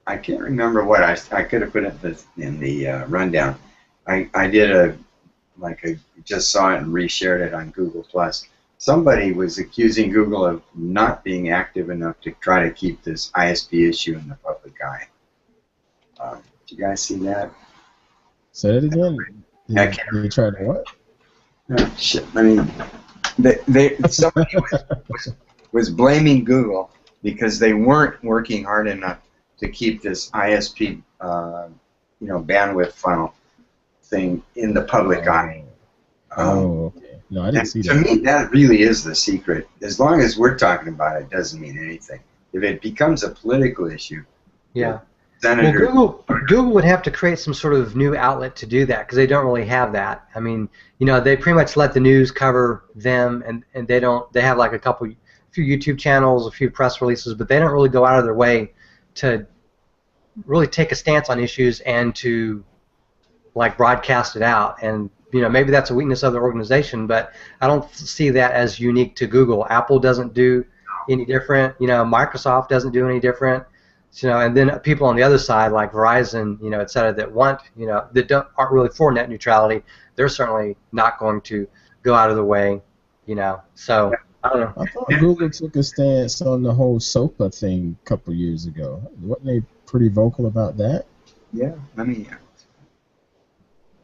I can't remember what I could have put it in the rundown. I did just saw it and reshared it on Google Plus. Somebody was accusing Google of not being active enough to try to keep this ISP issue in the public eye. Did you guys see that? Say that again. Did you try to what? Oh, shit. I mean, somebody was blaming Google because they weren't working hard enough to keep this ISP, bandwidth funnel thing in the public eye. Okay. No, I didn't see that. To me, that really is the secret. As long as we're talking about it, doesn't mean anything. If it becomes a political issue, yeah. Senator, Well, Google would have to create some sort of new outlet to do that because they don't really have that. I mean, you know, they pretty much let the news cover them, and they don't. They have like a few YouTube channels, a few press releases, but they don't really go out of their way to really take a stance on issues and to like broadcast it out. And you know, maybe that's a weakness of the organization, but I don't see that as unique to Google. Apple doesn't do any different. You know, Microsoft doesn't do any different. You know, and then people on the other side, like Verizon, you know, et cetera, that want, you know, that aren't really for net neutrality, they're certainly not going to go out of the way, you know. So I don't know. I thought Google took a stance on the whole SOPA thing a couple years ago. Wasn't they pretty vocal about that? Yeah, I mean,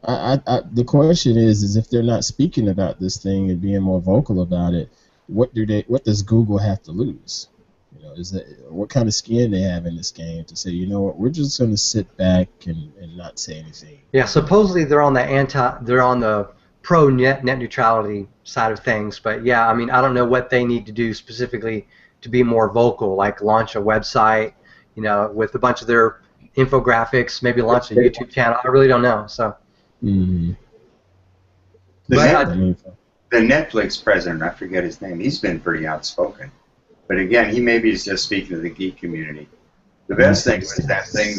the question is if they're not speaking about this thing and being more vocal about it, what does Google have to lose? You know, is that what kind of skin they have in this game to say, you know what, we're just going to sit back and not say anything? Yeah, supposedly they're on the pro net neutrality side of things, but yeah, I mean, I don't know what they need to do specifically to be more vocal, like launch a website, you know, with a bunch of their infographics, maybe launch a YouTube channel. I really don't know. So. Mm-hmm. The Netflix president, I forget his name, he's been pretty outspoken. But again, he maybe is just speaking to the geek community. The best thing was that thing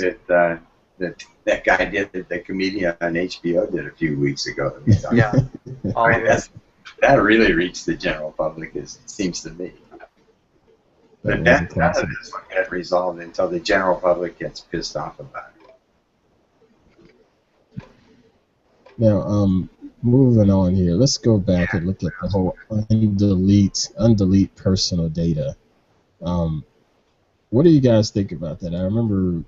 that guy did, that the comedian on HBO did a few weeks ago. Yeah. That really reached the general public, it seems to me. But none of this will get resolved until the general public gets pissed off about it. Now, moving on here, let's go back and look at the whole undelete personal data. What do you guys think about that? I remember,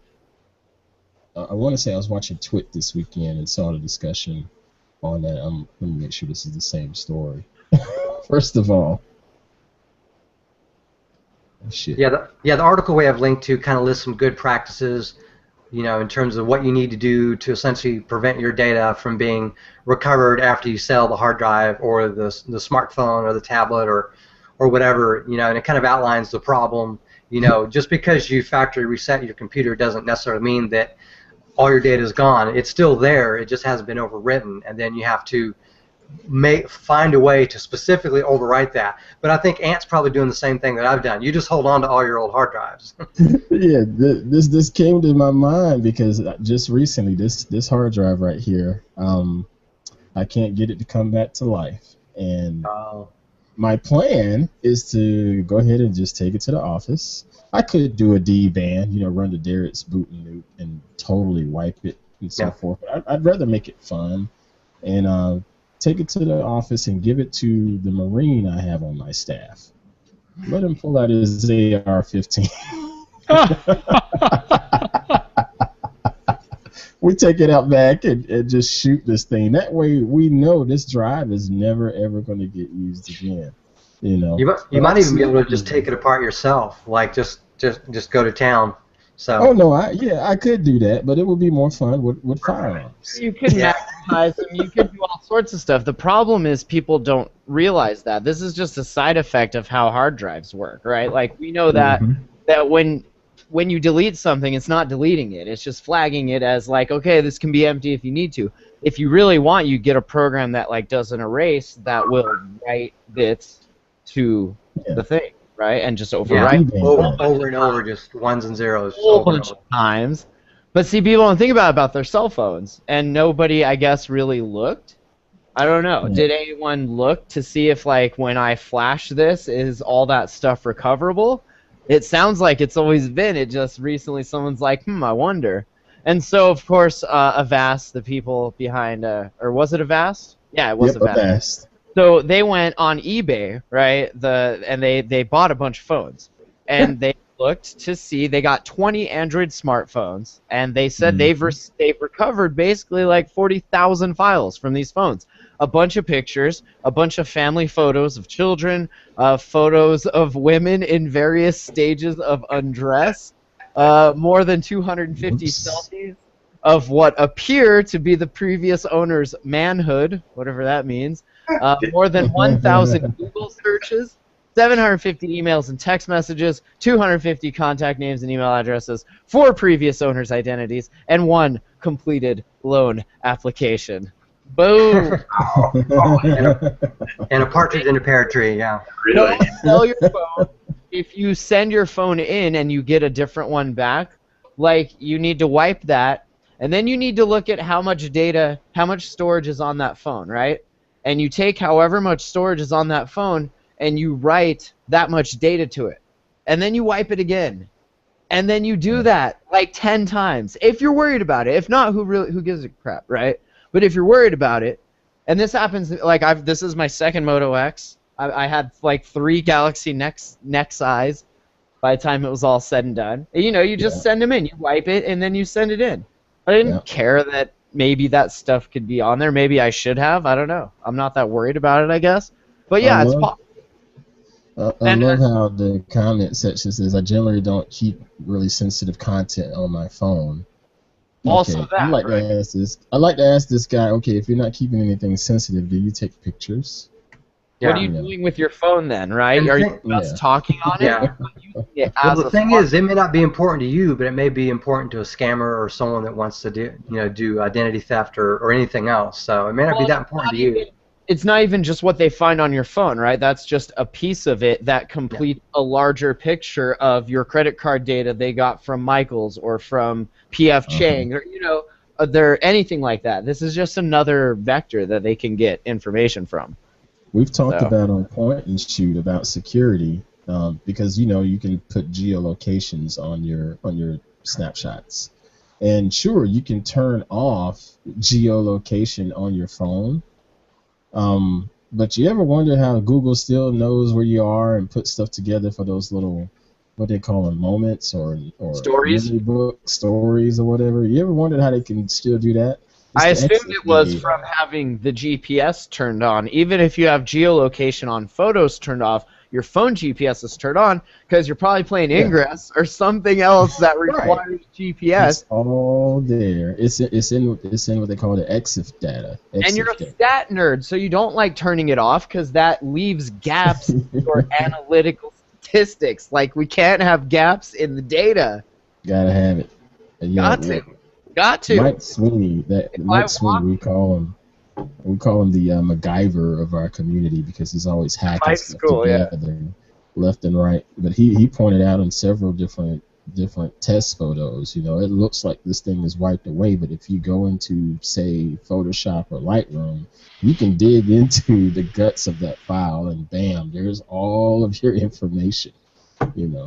I want to say I was watching Twit this weekend and saw the discussion on that. Let me make sure this is the same story. First of all, shit. Yeah, the article we have linked to kind of lists some good practices, you know, in terms of what you need to do to essentially prevent your data from being recovered after you sell the hard drive or the smartphone or the tablet or whatever, you know, and it kind of outlines the problem. You know, just because you factory reset your computer doesn't necessarily mean that all your data is gone. It's still there. It just hasn't been overwritten, and then you have to find a way to specifically overwrite that. But I think Ant's probably doing the same thing that I've done. You just hold on to all your old hard drives. Yeah, this came to my mind because just recently, this hard drive right here, I can't get it to come back to life, and my plan is to go ahead and just take it to the office. I could do a D-ban, you know, run the Darrett's boot and totally wipe it and so forth. But I'd rather make it fun and take it to the office and give it to the Marine I have on my staff. Let him pull out his AR-15. We take it out back and just shoot this thing. That way we know this drive is never ever going to get used again. You know. You might even be able to just take it apart yourself, like just go to town. So. Oh no, I could do that, but it would be more fun with firearms. You could magnetize them. You could do all sorts of stuff. The problem is people don't realize that this is just a side effect of how hard drives work, right? Like we know that that when you delete something, it's not deleting it. It's just flagging it as like, okay, this can be empty if you need to. If you really want, you get a program that like does an erase that will write bits to the thing. Right, and just overwrite over and over, just ones and zeros, a whole bunch of times. But see, people don't think about their cell phones, and nobody, I guess, really looked. I don't know. Did anyone look to see if, like, when I flash this, is all that stuff recoverable? It sounds like it's always been. It just recently someone's like, I wonder. And so, of course, Avast, the people behind, or was it Avast? Yeah, it was Avast. So they went on eBay, right? And they bought a bunch of phones, and they looked to see they got 20 Android smartphones, and they said they've recovered basically like 40,000 files from these phones, a bunch of pictures, a bunch of family photos of children, photos of women in various stages of undress, more than 250 selfies of what appear to be the previous owner's manhood, whatever that means. More than 1,000 Google searches, 750 emails and text messages, 250 contact names and email addresses, 4 previous owners' identities, and 1 completed loan application. Boom! And a partridge in a pear tree, yeah. Really? Don't sell your phone. If you send your phone in and you get a different one back, like you need to wipe that, and then you need to look at how much data, how much storage is on that phone, right? And you take however much storage is on that phone and you write that much data to it. And then you wipe it again. And then you do that like 10 times. If you're worried about it. If not, who gives a crap, right? But if you're worried about it, and this happens, like this is my second Moto X. I had like 3 Galaxy Nexis by the time it was all said and done. You know, you just send them in. You wipe it and then you send it in. I didn't care that maybe that stuff could be on there. Maybe I should have. I don't know. I'm not that worried about it, I guess. But yeah, it's possible. I love how the comment section says, I generally don't keep really sensitive content on my phone. Also that, I'd like to ask this guy, okay, if you're not keeping anything sensitive, do you take pictures? Yeah. What are you doing with your phone then, right? Are you just talking on it? Well, the thing is, it may not be important to you, but it may be important to a scammer or someone that wants to do identity theft or anything else. So it may not be that important to you. It's not even just what they find on your phone, right? That's just a piece of it that completes a larger picture of your credit card data they got from Michaels or from P.F. Chang or anything like that. This is just another vector that they can get information from. We've talked about on Point and Shoot about security because you can put geolocations on your snapshots, and sure you can turn off geolocation on your phone, but you ever wonder how Google still knows where you are and put stuff together for those little what they call them moments or stories, stories or whatever? You ever wondered how they can still do that? I assumed it was from having the GPS turned on. Even if you have geolocation on photos turned off, your phone GPS is turned on because you're probably playing Ingress or something else that requires GPS. It's all there. It's in what they call the EXIF data. And you're a stat nerd, so you don't like turning it off because that leaves gaps in your analytical statistics. Like, we can't have gaps in the data. Gotta have it. Got to. Mike Sweeney, we call him the MacGyver of our community because he's always hacking stuff together, left and right. But he pointed out in several different test photos, it looks like this thing is wiped away, but if you go into, say, Photoshop or Lightroom, you can dig into the guts of that file and bam, there's all of your information,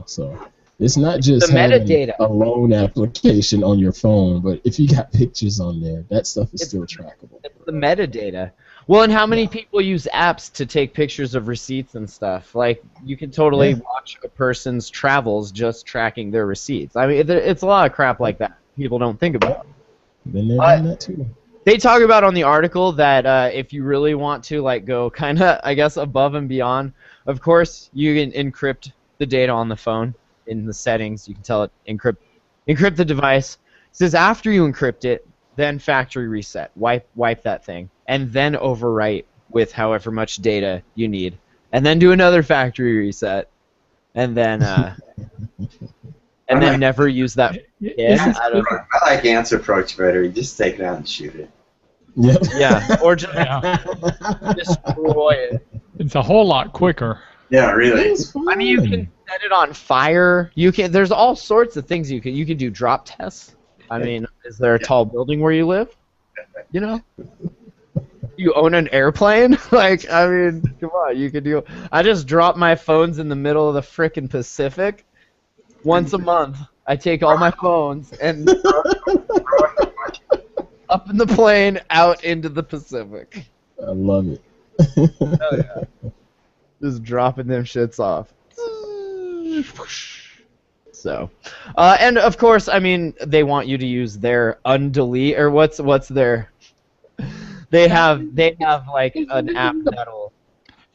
so. It's not just having a loan application on your phone, but if you got pictures on there, that stuff is still trackable. It's the metadata. Well, and how many people use apps to take pictures of receipts and stuff? Like, you can totally watch a person's travels just tracking their receipts. I mean, it's a lot of crap like that people don't think about. Been there, done that too. They talk about on the article that if you really want to, like, go kind of, I guess, above and beyond, of course, you can encrypt the data on the phone in the settings. You can tell it encrypt the device. It says after you encrypt it, then factory reset, wipe that thing, and then overwrite with however much data you need, and then do another factory reset, and then never use that. I like Ant's approach better. You just take it out and shoot it. Yep. Yeah, or just destroy it. It's a whole lot quicker. Yeah, really. I mean, you can set it on fire. You can. There's all sorts of things you can do. Drop tests. I mean, is there a tall building where you live? You know. You own an airplane? Like, I mean, come on, you could do. I just drop my phones in the middle of the frickin' Pacific. Once a month, I take all my phones and up in the plane, out into the Pacific. I love it. Hell yeah. Just dropping them shits off. So, and of course, I mean, they want you to use their undelete, or what's their... They have like an app that'll...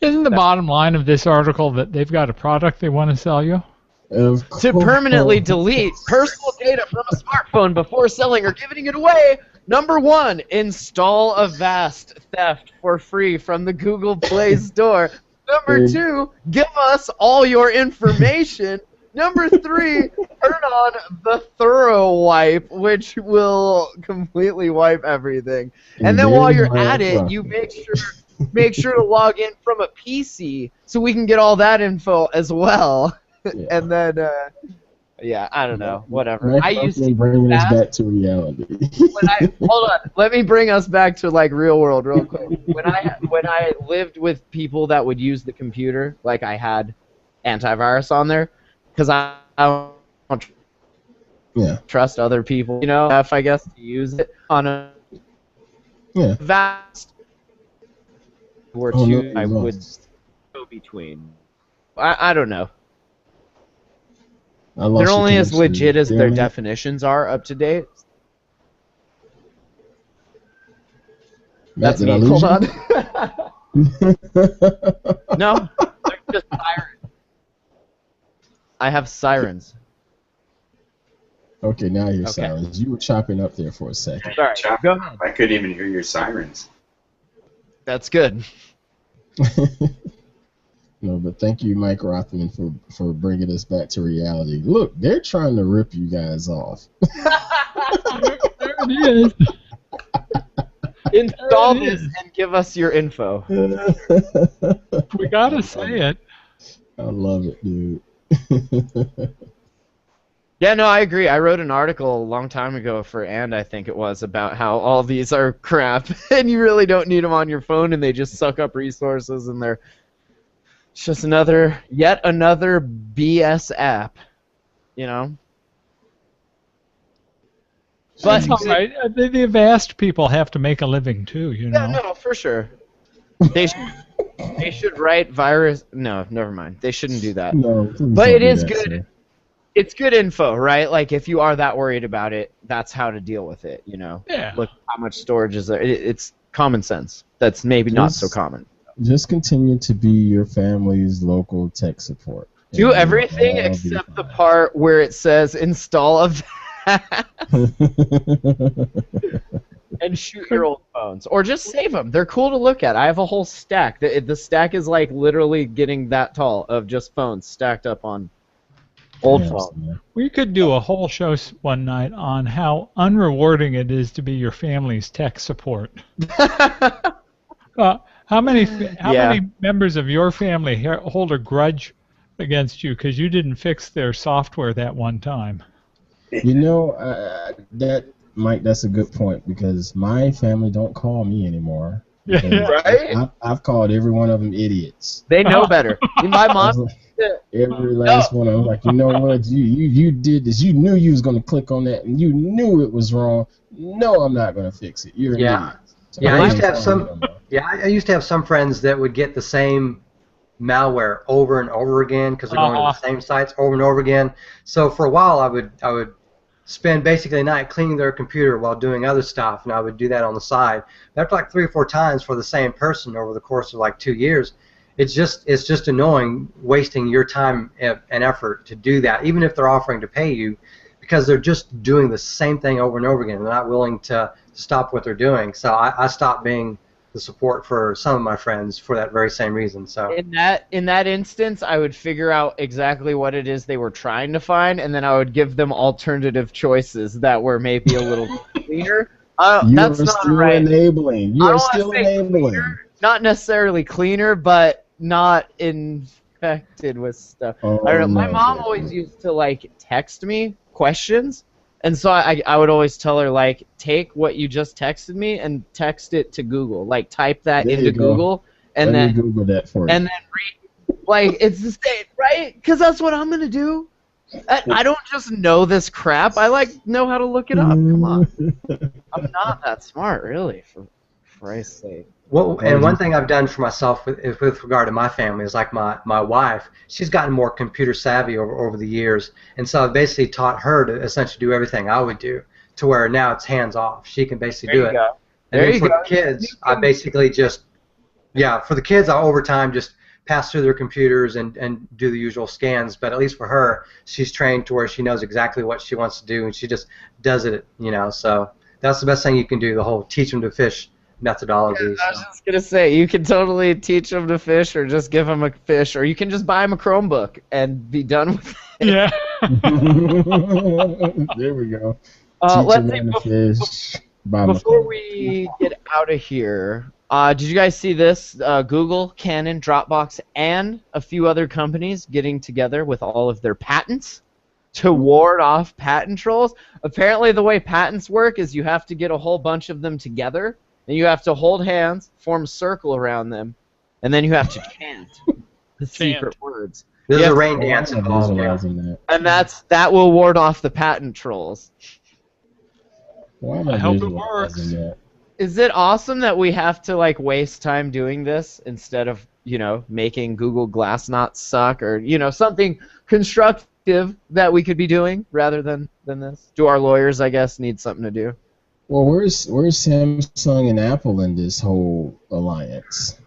Isn't the bottom line of this article that they've got a product they want to sell you? To permanently delete personal data from a smartphone before selling or giving it away, number 1, install Avast Theft for free from the Google Play Store. Number 2, give us all your information. Number 3, turn on the thorough wipe, which will completely wipe everything. And then while you're at it, you make sure to log in from a PC so we can get all that info as well. Yeah. And then, yeah, I don't know, whatever. I used to bring us back to reality. Hold on, let me bring us back to like real world real quick. When I lived with people that would use the computer, like I had antivirus on there, because I don't trust other people, you know, if I guess to use it on a vast or two, I would go between. I don't know. They're only as legit as their definitions are up to date. That's me. Hold on. No, they're just sirens. I have sirens. Okay, now you're sirens. You were chopping up there for a second. Sorry, go ahead. I couldn't even hear your sirens. That's good. No, but thank you, Mike Rothman, for bringing us back to reality. Look, they're trying to rip you guys off. There it is. Install this and give us your info. We gotta say it. I love it, dude. Yeah, no, I agree. I wrote an article a long time ago for And, I think it was, about how all these are crap and you really don't need them on your phone and they just suck up resources and they're just yet another BS app, you know? But that's all right. The Avast people have to make a living too, you know? Yeah, no, for sure. They should write virus... No, never mind. They shouldn't do that. No, but it is good. Sir. It's good info, right? Like, if you are that worried about it, that's how to deal with it, you know? Yeah. Look how much storage is there. It's common sense. That's maybe not so common. Just continue to be your family's local tech support. Do everything except the part where it says install Avast and shoot your old phones. Or just save them. They're cool to look at. I have a whole stack. The stack is like literally getting that tall of just phones stacked up on old phones. We could do a whole show one night on how unrewarding it is to be your family's tech support. How many members of your family hold a grudge against you because you didn't fix their software that one time? You know, that's a good point because my family don't call me anymore. Right? I've called every one of them idiots. They know better. My mom. Every last one of them, like, you know what? You did this. You knew you was gonna click on that, and you knew it was wrong. No, I'm not gonna fix it. You're an idiot. So Yeah, how I does used to have Samsung do some. that? Yeah, I used to have some friends that would get the same malware over and over again because they're going to the same sites over and over again. So for a while, I would spend basically a night cleaning their computer while doing other stuff, and I would do that on the side. But after like 3 or 4 times for the same person over the course of like 2 years, it's just annoying wasting your time and effort to do that, even if they're offering to pay you, because they're just doing the same thing over and over again. They're not willing to stop what they're doing. So I stopped being the support for some of my friends for that very same reason. So In that instance, I would figure out exactly what it is they were trying to find, and then I would give them alternative choices that were maybe a little cleaner. You That's are not still right. enabling. You I are don't want to still say enabling. cleaner, not necessarily cleaner, but not infected with stuff. I Oh don't know. My no, mom dude. always used to like text me questions, and so I would always tell her like, take what you just texted me and text it to Google. Like type that There into you go. Google, and Let me then Google that for you. read. Like it's the same, right? Because that's what I'm gonna do. I don't just know this crap. I like know how to look it up. Come on, I'm not that smart, really. For Christ's sake. well, and one thing I've done for myself with regard to my family is like my wife. She's gotten more computer savvy over the years, and so I basically taught her to essentially do everything I would do, to where now it's hands off. She can basically do it. Go. And There then you for go. the kids, I basically just, yeah, for the kids, I over time just pass through their computers and do the usual scans. But at least for her, she's trained to where she knows exactly what she wants to do, and she just does it, So that's the best thing you can do, the whole teach them to fish methodology. I was just gonna say, you can totally teach them to fish, or just give them a fish, or you can just buy them a Chromebook and be done with it. Yeah. There we go. Let's Teach see. a man to fish. Before we get out of here, did you guys see this? Google, Canon, Dropbox, and a few other companies getting together with all of their patents to ward off patent trolls. Apparently, the way patents work is you have to get a whole bunch of them together, and you have to hold hands, form a circle around them, and then you have to chant the secret words. There's Yeah. a rain dance involved. Yeah. And that will ward off the patent trolls. Why am I hope it visualizing works. that? Is it awesome that we have to like waste time doing this instead of, making Google Glass not suck, or, something constructive that we could be doing rather than this? Do our lawyers, I guess, need something to do? Well, where's Samsung and Apple in this whole alliance?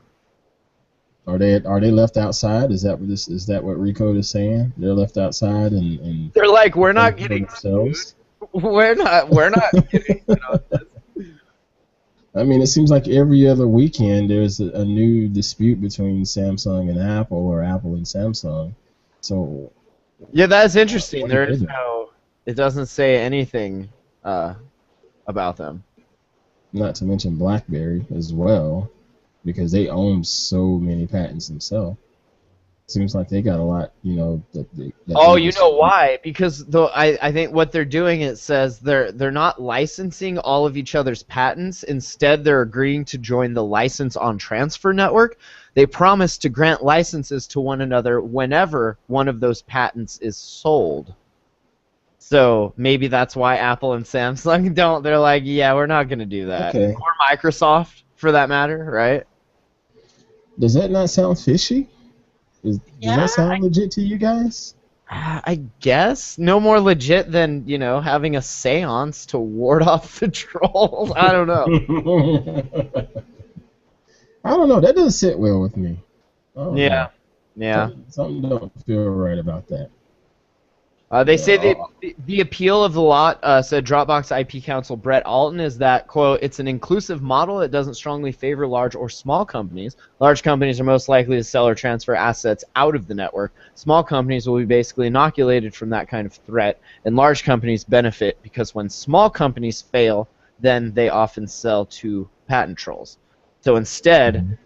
Are they left outside? Is that what Recode is saying? They're left outside and They're like, we're not getting getting themselves. we're not getting I mean, it seems like every other weekend there's a new dispute between Samsung and Apple, or Apple and Samsung. So Yeah, that's interesting. What There is is it? it doesn't say anything about them. not to mention BlackBerry as well, because they own so many patents themselves. Seems like they got a lot, that Oh, they you know why? Because I think what they're doing, it says they're not licensing all of each other's patents. Instead, they're agreeing to join the license on transfer network. They promise to grant licenses to one another whenever one of those patents is sold. So maybe that's why Apple and Samsung don't. They're like, yeah, we're not going to do that. Okay. Or Microsoft, for that matter, right? Does that not sound fishy? Does Yeah, that sound legit to you guys? I guess no more legit than having a seance to ward off the trolls. I don't know. I don't know. That doesn't sit well with me. I don't know. Yeah. Something don't feel right about that. They say the appeal of the lot, said Dropbox IP counsel Brett Alton, is that, quote, it's an inclusive model that doesn't strongly favor large or small companies. Large companies are most likely to sell or transfer assets out of the network. Small companies will be basically inoculated from that kind of threat, and large companies benefit because when small companies fail, then they often sell to patent trolls. So instead,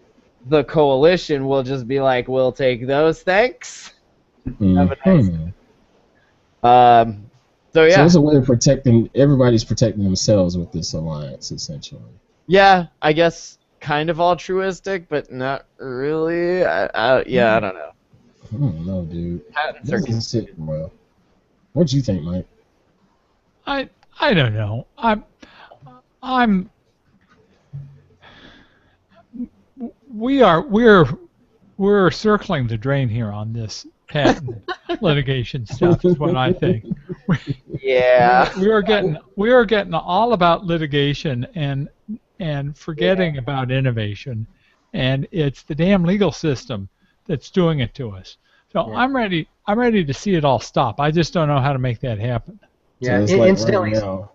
the coalition will just be like, we'll take those, thanks. Have a nice day. So yeah. So it's a way of everybody's protecting themselves with this alliance, essentially. Yeah, I guess kind of altruistic, but not really. I don't know. I don't know, dude. Patents That doesn't sit well. What do you think, Mike? I don't know. we're circling the drain here on this patent litigation stuff. Is what I think. Yeah. We are getting all about litigation and forgetting about innovation, and it's the damn legal system that's doing it to us. So Yeah. I'm ready to see it all stop. I just don't know how to make that happen. Yeah, So it's like incidentally, right now.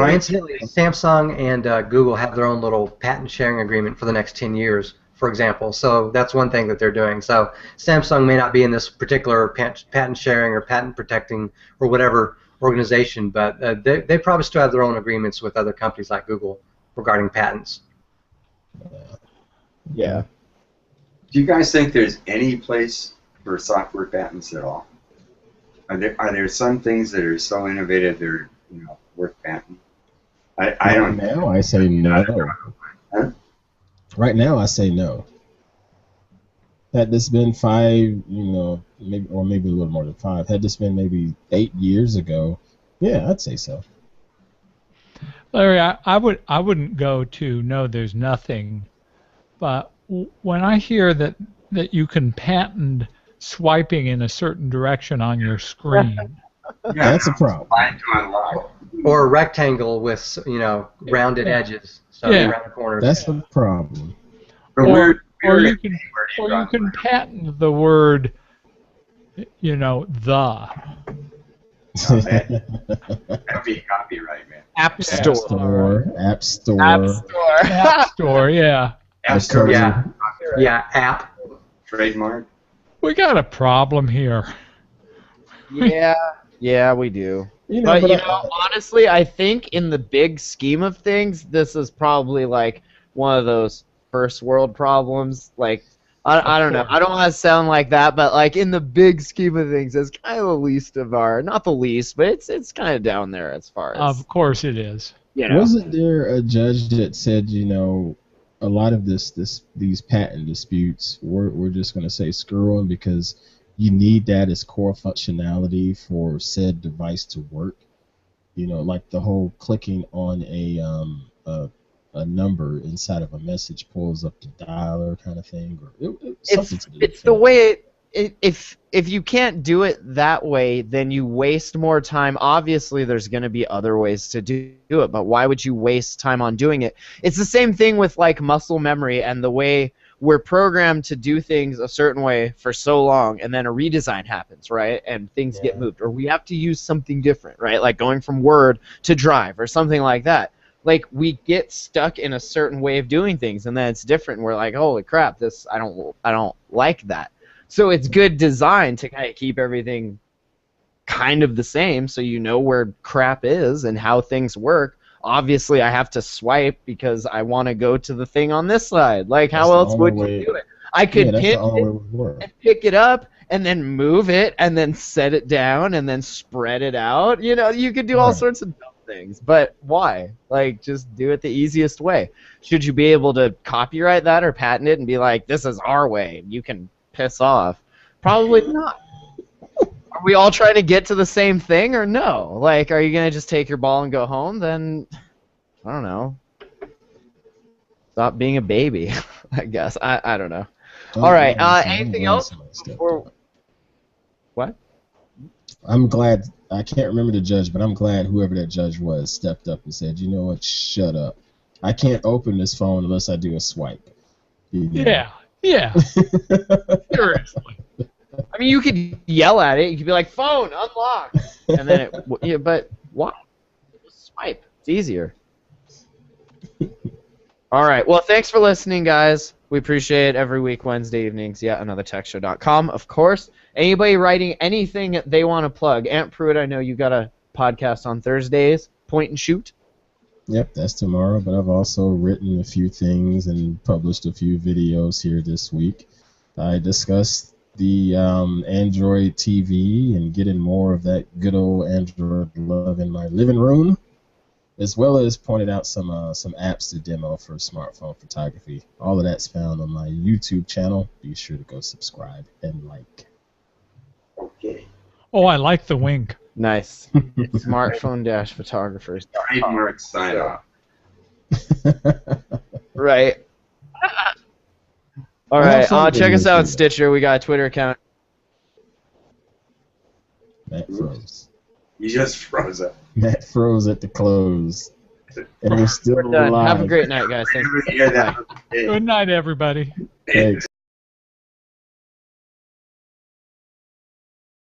incidentally, Samsung and Google have their own little patent sharing agreement for the next 10 years, for example. So that's one thing that they're doing. So Samsung may not be in this particular patent sharing or patent protecting or whatever organization, but they probably still have their own agreements with other companies like Google regarding patents. Yeah. Do you guys think there's any place for software patents at all? Are there some things that are so innovative they're worth patenting? I don't. Right now, I say no. Huh? Right now, I say no. Had this been 5, maybe a little more than 5. Had this been maybe 8 years ago, yeah, I'd say so. Larry, I wouldn't go to no, there's nothing, but when I hear that you can patent swiping in a certain direction on your screen, Yeah, That's a problem. Fine to unlock. Or a rectangle with rounded edges, so Yeah. around the corners. That's the problem. But or you can draw patent the word, the. That'd be copyright, man. App Yeah. Store. App Store. App Store. App Store, yeah. App Store, Yeah. Yeah, app. trademark. We got a problem here. Yeah, we do. But But honestly, I think in the big scheme of things, this is probably like one of those first world problems. Like, I don't know. I don't want to sound like that, but like in the big scheme of things, it's kind of the least of our, not the least, but it's kind of down there as far as. Of course it is. Wasn't there a judge that said, a lot of these patent disputes, we're just going to say screw them because you need that as core functionality for said device to work. Like the whole clicking on a number inside of a message pulls up the dialer kind of thing, or It's the way if you can't do it that way, then you waste more time. Obviously, there's going to be other ways to do it, but why would you waste time on doing it? It's the same thing with like muscle memory and the way we're programmed to do things a certain way for so long, and then a redesign happens, right? And things get moved, or we have to use something different, right? Like going from Word to Drive or something like that. Like we get stuck in a certain way of doing things, and then it's different. And we're like, holy crap, I don't like that. So it's good design to kind of keep everything kind of the same, so you know where crap is and how things work. Obviously, I have to swipe because I want to go to the thing on this side. Like, how else would you do it? I could pin it and pick it up and then move it and then set it down and then spread it out. You could do all sorts of dumb things. But why? Like, just do it the easiest way. Should you be able to copyright that or patent it and be like, this is our way, you can piss off? Probably not. Are we all trying to get to the same thing or no? Like, are you going to just take your ball and go home? Then, I don't know. Stop being a baby, I guess. I don't know. All right. Anything else? What? I'm glad. I can't remember the judge, but I'm glad whoever that judge was stepped up and said, you know what, shut up. I can't open this phone unless I do a swipe. Yeah. Seriously. I mean, you could yell at it. You could be like, phone, unlock. And then but why? Just swipe. It's easier. All right. Well, thanks for listening, guys. We appreciate it every week, Wednesday evenings. YetAnotherTechShow.com, of course. Anybody writing anything they want to plug? Aunt Pruitt, I know you got a podcast on Thursdays. Point and shoot. Yep, that's tomorrow. But I've also written a few things and published a few videos here this week. I discussed the Android TV and getting more of that good old Android love in my living room, as well as pointed out some apps to demo for smartphone photography. All of that's found on my YouTube channel. Be sure to go subscribe and like. Okay. Oh, I like the wink. Nice. Smartphone-photographers. Trademark sign off. Right. All I have right, some check us videos out on too. Stitcher. We got a Twitter account. Matt froze. You just froze up. Matt froze at the close. And we're still We're done. live. Have a great night, guys. Thanks. Never hear that. Good night, everybody. Thanks.